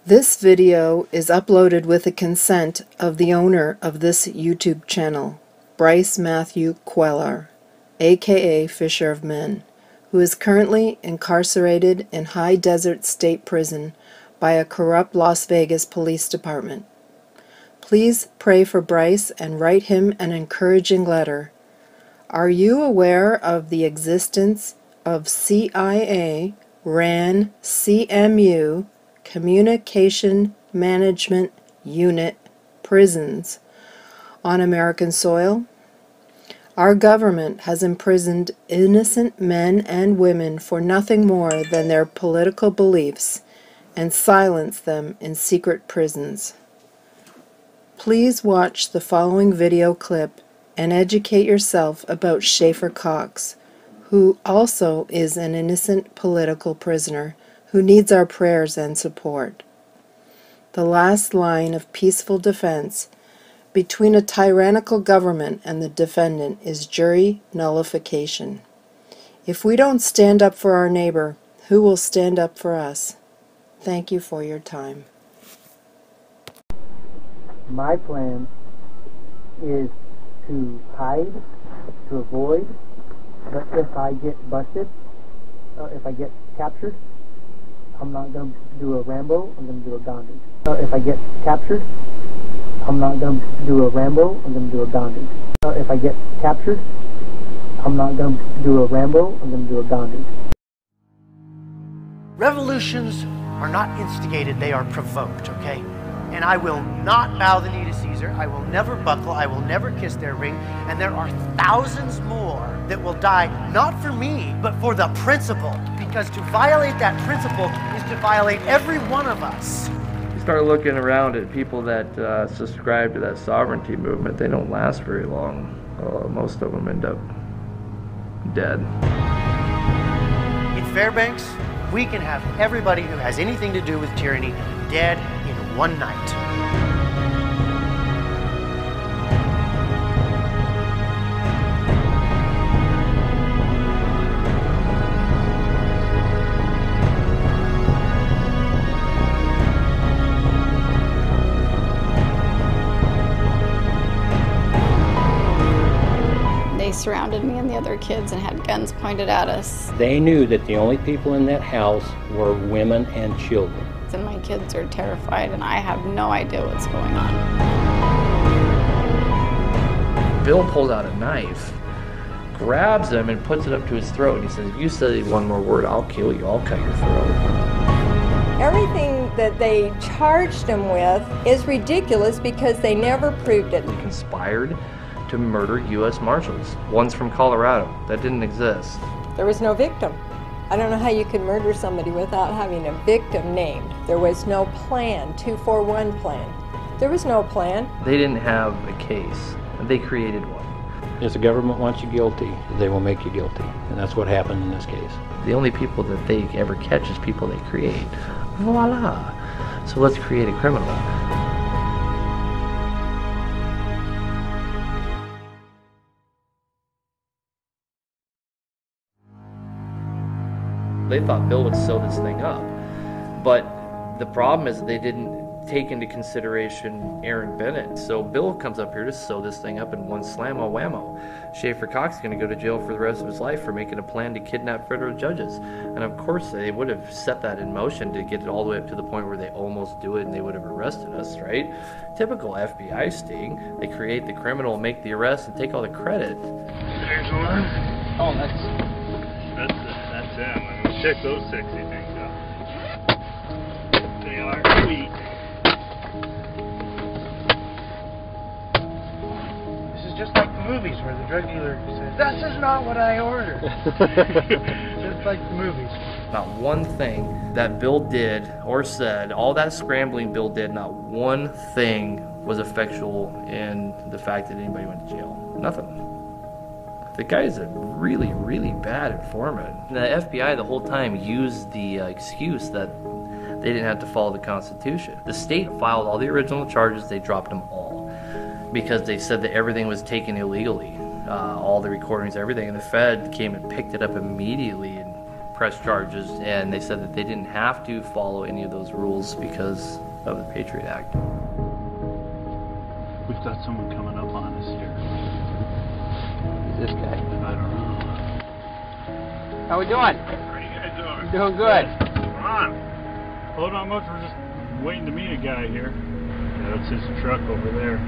This video is uploaded with the consent of the owner of this YouTube channel, Bryce Matthew Queller, aka Fisher of Men, who is currently incarcerated in High Desert State Prison by a corrupt Las Vegas Police Department. Please pray for Bryce and write him an encouraging letter. Are you aware of the existence of CIA ran CMU Communication Management Unit prisons on American soil? Our government has imprisoned innocent men and women for nothing more than their political beliefs and silenced them in secret prisons. Please watch the following video clip and educate yourself about Schaeffer Cox, who also is an innocent political prisoner who needs our prayers and support. The last line of peaceful defense between a tyrannical government and the defendant is jury nullification. If we don't stand up for our neighbor, who will stand up for us? Thank you for your time. My plan is to hide, to avoid, but if I get busted, if I get captured, I'm not going to do a Rambo, I'm going to do a Gandhi. If I get captured, I'm not going to do a Rambo, I'm going to do a Gandhi. If I get captured, I'm not going to do a Rambo, I'm going to do a Gandhi. Revolutions are not instigated, they are provoked, okay? And I will not bow the knee to Caesar, I will never buckle, I will never kiss their ring, and there are thousands more that will die, not for me, but for the principle. Because to violate that principle is to violate every one of us. You start looking around at people that subscribe to that sovereignty movement, they don't last very long. Most of them end up dead. In Fairbanks, we can have everybody who has anything to do with tyranny dead in one night. They surrounded me and the other kids and had guns pointed at us. They knew that the only people in that house were women and children. And my kids are terrified and I have no idea what's going on. Bill pulls out a knife, grabs him and puts it up to his throat, and he says, if you say one more word, I'll kill you, I'll cut your throat. Everything that they charged him with is ridiculous because they never proved it. He conspired to murder U.S. Marshals. One's from Colorado. That didn't exist. There was no victim. I don't know how you can murder somebody without having a victim named. There was no plan, 241 plan. There was no plan. They didn't have a case. They created one. If the government wants you guilty, they will make you guilty. And that's what happened in this case. The only people that they ever catch is people they create. Voila! So let's create a criminal. They thought Bill would sew this thing up. But the problem is they didn't take into consideration Aaron Bennett. So Bill comes up here to sew this thing up in one slammo-whammo. Schaeffer Cox is going to go to jail for the rest of his life for making a plan to kidnap federal judges. And of course they would have set that in motion to get it all the way up to the point where they almost do it and they would have arrested us, right? Typical FBI sting. They create the criminal, make the arrest, and take all the credit. There's one. Oh, that's him. I mean, check those sexy things out. They are sweet. This is just like the movies where the drug dealer says, this is not what I ordered. Just like the movies. Not one thing that Bill did or said, all that scrambling Bill did, not one thing was effectual in the fact that anybody went to jail. Nothing. The guy is a really, really bad informant. The FBI the whole time used the excuse that they didn't have to follow the Constitution. The state filed all the original charges, they dropped them all because they said that everything was taken illegally, all the recordings, everything, and the Fed came and picked it up immediately and press charges, and they said that they didn't have to follow any of those rules because of the Patriot Act. We've got someone coming up on us here. This guy. I don't know. How we doing? How are you guys doing? Doing good. Come on. Hold on much, we're just waiting to meet a guy here. Yeah, that's his truck over there.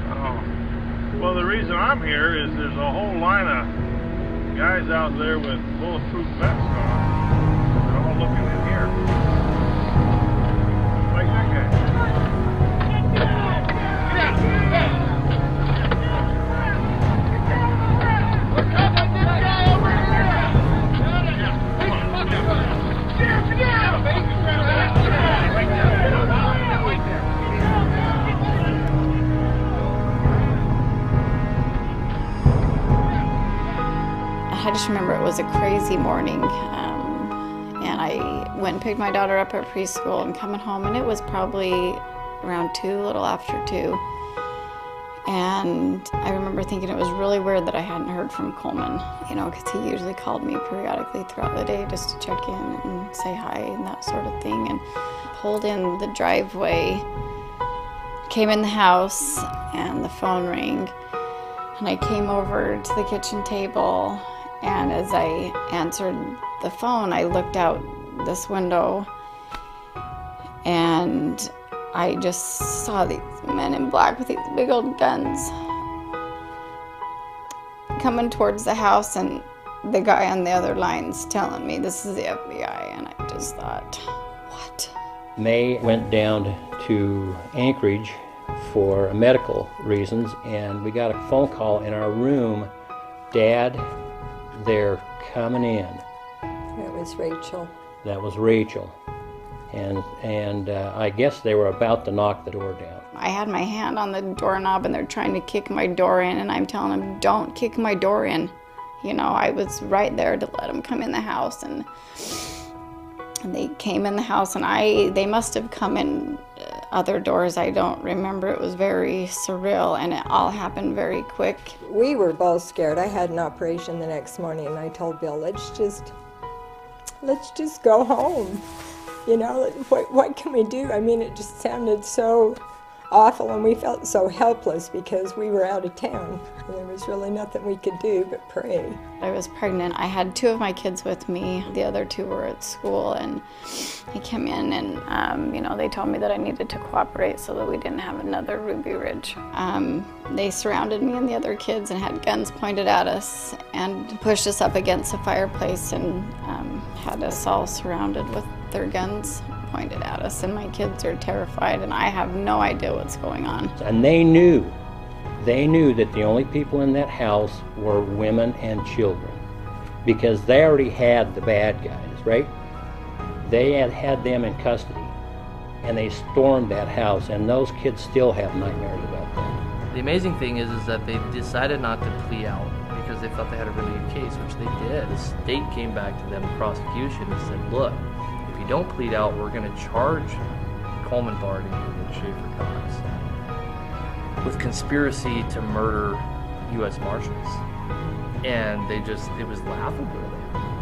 Oh. Well, the reason I'm here is there's a whole line of guys out there with bulletproof vests on. They're all looking in here. Like that guy. I just remember it was a crazy morning, and I went and picked my daughter up at preschool and coming home, and it was probably around 2, a little after 2. And I remember thinking it was really weird that I hadn't heard from Coleman, you know, because he usually called me periodically throughout the day just to check in and say hi and that sort of thing. And pulled in the driveway, came in the house, and the phone rang. And I came over to the kitchen table, and as I answered the phone, I looked out this window, and I just saw these men in black with these big old guns coming towards the house, and the guy on the other line's telling me this is the FBI, and I just thought, what? May went down to Anchorage for medical reasons, and we got a phone call in our room, Dad, they're coming in. It was Rachel. That was Rachel. And I guess they were about to knock the door down. I had my hand on the doorknob, and they're trying to kick my door in, and I'm telling them, don't kick my door in. You know, I was right there to let them come in the house, and they came in the house, and they must have come in other doors. I don't remember. It was very surreal, and it all happened very quick. We were both scared. I had an operation the next morning, and I told Bill, let's just go home. You know, what can we do? I mean, it just sounded so awful, and we felt so helpless because we were out of town. And there was really nothing we could do but pray. I was pregnant. I had 2 of my kids with me. The other 2 were at school, and I came in, and you know, they told me that I needed to cooperate so that we didn't have another Ruby Ridge. They surrounded me and the other kids and had guns pointed at us and pushed us up against a fireplace and had us all surrounded with their guns pointed at us, and my kids are terrified, and I have no idea what's going on. And they knew that the only people in that house were women and children, because they already had the bad guys, right? They had them in custody, and they stormed that house, and those kids still have nightmares about that. The amazing thing is that they decided not to plea out because they thought they had a really good case, which they did. The state came back to them, the prosecution, and said, look, if you don't plead out, we're going to charge Coleman Barty and Schaeffer Cox with conspiracy to murder U.S. Marshals. And it was laughable.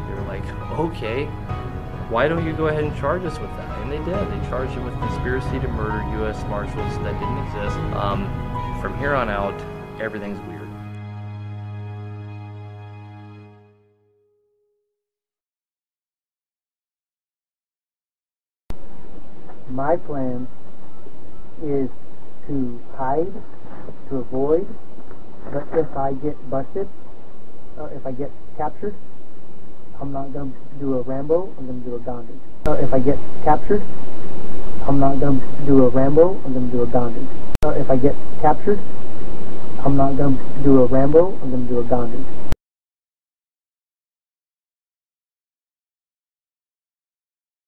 They were like, okay, why don't you go ahead and charge us with that? And they did. They charged him with conspiracy to murder U.S. Marshals that didn't exist. From here on out, everything's weird. My plan is to hide, to avoid, but if I get busted, or if I get captured, I'm not going to do a Rambo, I'm going to do a Gandhi. If I get captured, I'm not going to do a Rambo, I'm going to do a Gandhi. If I get captured, I'm not going to do a Rambo, I'm going to do a Gandhi.